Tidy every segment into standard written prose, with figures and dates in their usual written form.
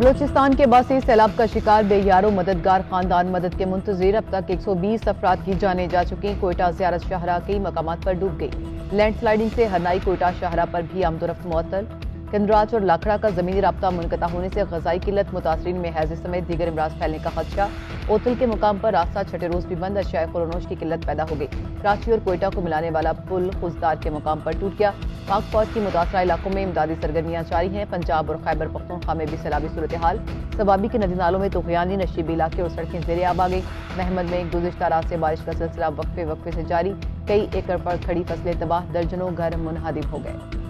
बलोचिस्तान के बासी सैलाब का शिकार बेयारो मददगार खानदान मदद के मुंतजिर। अब तक 120 अफराद की जानें जा चुकी। कोयटा ज़ियारत शाहरा कई मकामात पर डूब गई। लैंडस्लाइडिंग से हरनाई कोयटा शाहरा पर भी आमदोरफ्त मुअत्तल। कंदराज और लाखड़ा का जमीनी राब्ता मुनक़ता होने से ग़ज़ाई किल्लत, मुतासरीन में हैज़े समेत दीगर अमराज फैलने का खदशा। ओतल के मुकाम पर रास्ता छठे रोज भी बंद। अशियाए खुरोनोश की किल्लत पैदा हो गई। कराची और कोयटा को मिलाने वाला पुल खुजदार के मुकाम पर टूट गया। पाक फौज की मुतासरा इलाकों में इमदादी सरगर्मियां जारी हैं। पंजाब और खैबर पख्तूनख्वा में भी सैलाबी सूरत हाल। सवाबी के नदी नालों में तुग़यानी, नशीबी इलाके और सड़कें ज़ेरे आब आ गई। महमद में गुज़िश्ता रात से बारिश का सिलसिला वक्फे से जारी। कई एकड़ पर खड़ी फसलें तबाह, दर्जनों घर मुनहदिम हो गए।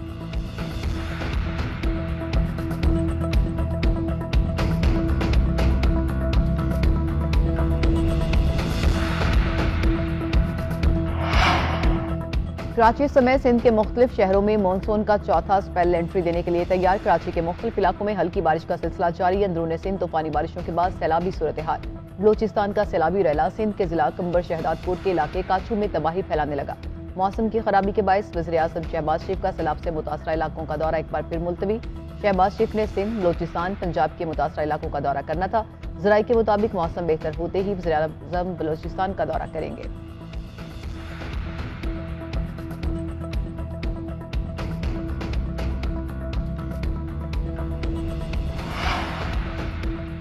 कराची समेत सिंध के मुख्तलिफ शहरों में मानसून का चौथा स्पेल एंट्री देने के लिए तैयार। कराची के मुख्तलिफ इलाकों में हल्की बारिश का सिलसिला जारी। अंदरून सिंध तूफानी बारिशों के बाद सैलाबी सूरत हाल। बलोचिस्तान का सैलाबी रैला सिंध के जिला कंबर शहदादपुर के इलाके काचू में तबाही फैलाने लगा। मौसम की खराबी के बायस वज़ीर आज़म शहबाज शरीफ का सैलाब से मुतासरा इलाकों का दौरा एक बार फिर मुलतवी। शहबाज शरीफ ने सिंध, बलोचिस्तान, पंजाब के मुतासरा इलाकों का दौरा करना था। ज़राई के मुताबिक मौसम बेहतर होते ही वज़ीर आज़म बलोचिस्तान का दौरा करेंगे।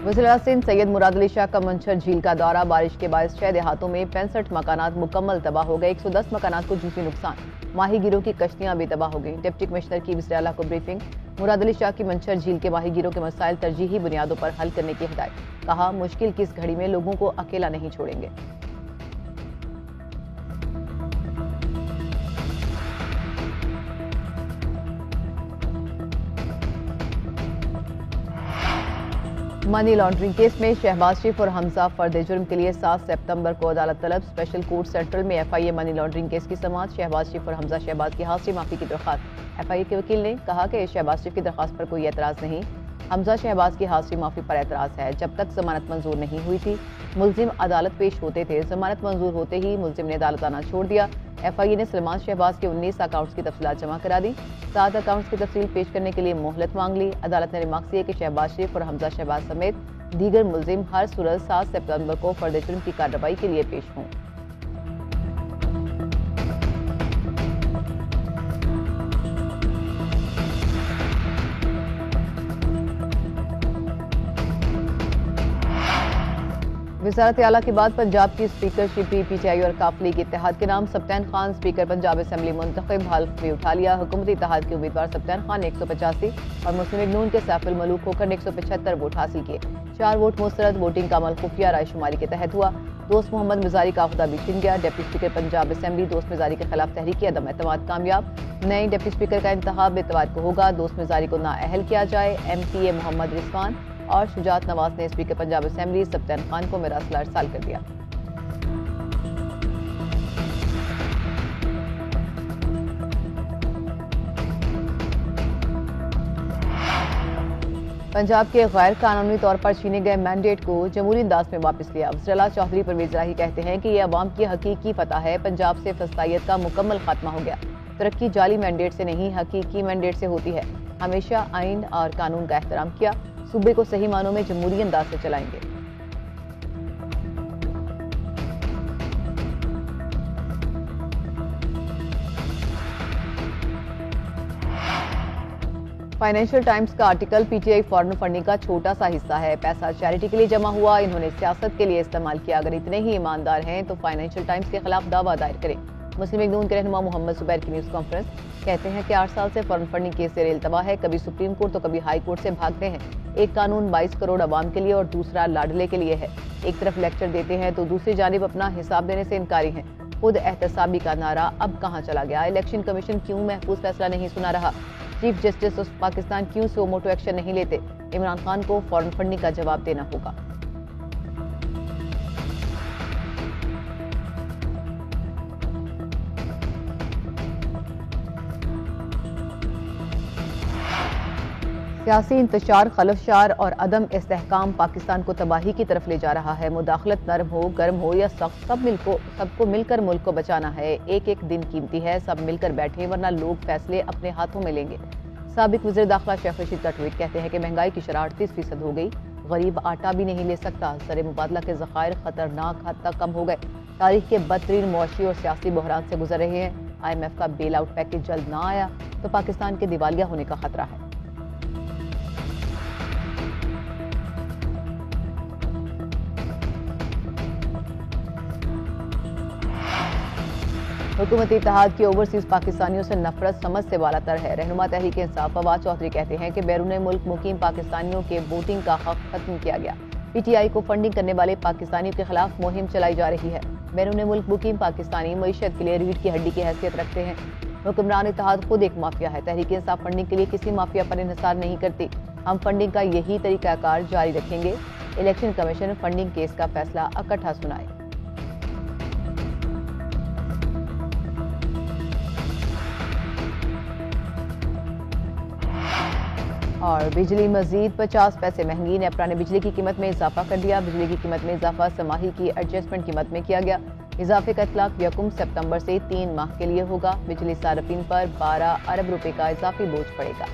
वज़ीर सिंध सैयद मुराद अली शाह का मंछर झील का दौरा। बारिश के बाद 6 देहातों में 65 मकानात मुकम्मल तबाह हो गए। 110 मकानात को जुज़वी नुकसान। माहीगीरों की कश्तियां भी तबाह हो गई। डिप्टी कमिश्नर की वज़ीर आला को ब्रीफिंग। मुराद अली शाह की मंछर झील के माहीगीरों के मसाइल तरजीही बुनियादों पर हल करने की हिदायत। कहा, मुश्किल की इस घड़ी में लोगों को अकेला नहीं छोड़ेंगे। मनी लॉन्ड्रिंग केस में शहबाज शरीफ और हमजा फर्द जुर्म के लिए 7 सितंबर को अदालत तलब। स्पेशल कोर्ट सेंट्रल में FIA मनी लॉन्ड्रिंग केस की समाअत। शहबाज शरीफ और हमजा शहबाज की हाजिरी माफी की दरख्वास्त। FIA के वकील ने कहा कि शहबाज शरीफ की दरख्वास्त पर कोई एतराज नहीं, हमजा शहबाज की हाजिरी माफी पर एतराज है। जब तक जमानत मंजूर नहीं हुई थी, मुलजिम अदालत पेश होते थे। जमानत मंजूर होते ही मुलजिम ने अदालत आना छोड़ दिया। FIA ने सलमान शहबाज के 19 अकाउंट्स की तफसीलात जमा करा दी। 7 अकाउंट्स की तफसील पेश करने के लिए मोहलत मांग ली। अदालत ने रिमार्क दिए कि शहबाज शरीफ और हमजा शहबाज समेत दीगर मुलजिम हर सूरत 7 सितंबर को फर्द जुर्म की कार्रवाई के लिए पेश हों। वज़ारत आला के बाद पंजाब की स्पीकरशिप भी PTI और काफ लीग इत्तेहाद के नाम। सब्तैन खान स्पीकर पंजाब असेंबली मुंतखब, हल्फ में उठा लिया। हुकूमती इत्तेहाद के उम्मीदवार सब्तैन खान ने 185 और मुस्लिम लीग नून के सैफुल मलूक होकर ने 175 वोट हासिल किए। 4 वोट मुस्तरद। वोटिंग का अमल खुफिया रायशुमारी के तहत हुआ। दोस्त मोहम्मद मिजारी का अहदा भी छिन गया। डिप्टी स्पीकर पंजाब असेंबली दोस्त मिजारी के खिलाफ तहरीक अदम एतमाद कामयाब। नए डिप्टी स्पीकर का इंतखाब इतवार को होगा। दोस्त मिजारी को नाअहल किया जाए। MPA मोहम्मद रिजवान और शुजात नवाज ने स्पीकर पंजाब असेंबली सब्तैन खान को मिरासला इरसाल कर दिया। पंजाब के गैर कानूनी तौर पर छीने गए मैंडेट को जमहूरी अंदाज में वापस लिया। वज़ीर चौधरी परवेज़ इलाही कहते हैं कि यह अवाम की हकीकी फतह है। पंजाब से फस्तायत का मुकम्मल खात्मा हो गया। तरक्की जाली मैंडेट से नहीं, हकीकी मैंडेट से होती है। हमेशा आइन और कानून का एहतराम किया। सूबे को सही मानों में जमहूरी अंदाज से चलाएंगे। फाइनेंशियल टाइम्स का आर्टिकल PTI फॉरेन फंडिंग का छोटा सा हिस्सा है। पैसा चैरिटी के लिए जमा हुआ, इन्होंने सियासत के लिए इस्तेमाल किया। अगर इतने ही ईमानदार हैं तो फाइनेंशियल टाइम्स के खिलाफ दावा दायर करें। मुस्लिम लीग नून के रहनुमा मोहम्मद जुबैर की न्यूज़ कॉन्फ्रेंस। कहते हैं कि 8 साल से फॉरेन फंडिंग केस से रेल तबाह है। कभी सुप्रीम कोर्ट तो कभी हाई कोर्ट से भागते हैं। एक कानून 22 करोड़ अवाम के लिए और दूसरा लाडले के लिए है। एक तरफ लेक्चर देते हैं तो दूसरी जानिब अपना हिसाब देने से इनकारी हैं। खुद एहतसाबी का नारा अब कहाँ चला गया? इलेक्शन कमीशन क्यों महफूज फैसला नहीं सुना रहा? चीफ जस्टिस ऑफ पाकिस्तान क्यों सो मोटो एक्शन नहीं लेते? इमरान खान को फॉरेन फंडिंग का जवाब देना होगा। सियासी इंतशार, खलफशार और अदम इस्तेहकाम पाकिस्तान को तबाही की तरफ ले जा रहा है। मुदाखलत नरम हो, गर्म हो या सख्त, सबको मिलकर मुल्क को बचाना है। एक एक दिन कीमती है। सब मिलकर बैठे वरना लोग फैसले अपने हाथों में लेंगे। साबिक वज़ीर दाखिला शेख रशीद का ट्वीट कहते हैं कि महंगाई की शरह 38% हो गई, गरीब आटा भी नहीं ले सकता, ज़र मुबादला के ज़खायर खतरनाक हद तक कम हो गए, तारीख के बदतरीन मुआशी और सियासी बहरान से गुजर रहे हैं। IMF का बेल आउट पैकेज जल्द ना आया तो पाकिस्तान के दिवालिया होने का खतरा है। हुकूमती इत्तेहाद की ओवरसीज पाकिस्तानियों से नफरत समझ से वालातर है। रहनुमा तहरीक इंसाफ फवाद चौधरी कहते हैं कि बैरून मुल्क मुकीम पाकिस्तानियों के वोटिंग का हक खत्म किया गया। PTI को फंडिंग करने वाले पाकिस्तानियों के खिलाफ मुहिम चलाई जा रही है। बैरून मुल्क मुकीम पाकिस्तानी मईशत के लिए रीढ़ की हड्डी की हैसियत रखते हैं। हुक्मरान इत्तेहाद खुद एक माफिया है। तहरीक इंसाफ फंडिंग के लिए किसी माफिया पर इन्हिसार नहीं करती। हम फंडिंग का यही तरीकाकार जारी रखेंगे। इलेक्शन कमीशन फंडिंग केस का फैसला इकट्ठा सुनाए। और बिजली मजीद 50 पैसे महंगी। नेपरा ने बिजली की कीमत में इजाफा कर दिया। बिजली की कीमत में इजाफा समाही की एडजस्टमेंट कीमत में किया गया। इजाफे का इतलाक 1 सितंबर से 3 माह के लिए होगा। बिजली सार्फिन पर 12 अरब रुपए का इजाफी बोझ पड़ेगा।